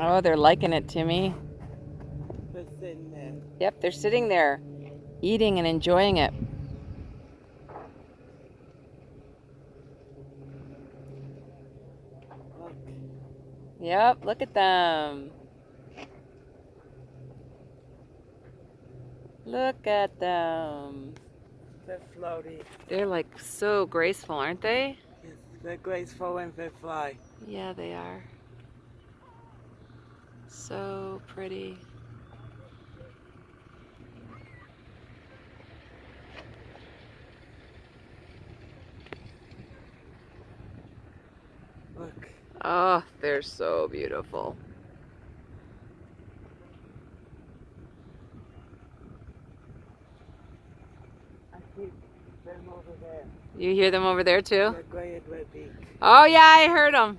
Oh, they're liking it, Timmy. They're sitting there. Yep, they're sitting there eating and enjoying it. Look. Yep, look at them. Look at them. They're floaty. They're like so graceful, aren't they? Yes, they're graceful when they fly. Yeah, they are. So pretty. Look. Oh, they're so beautiful. I see them over there. You hear them over there too? They're gray and red beak. Oh yeah, I heard them.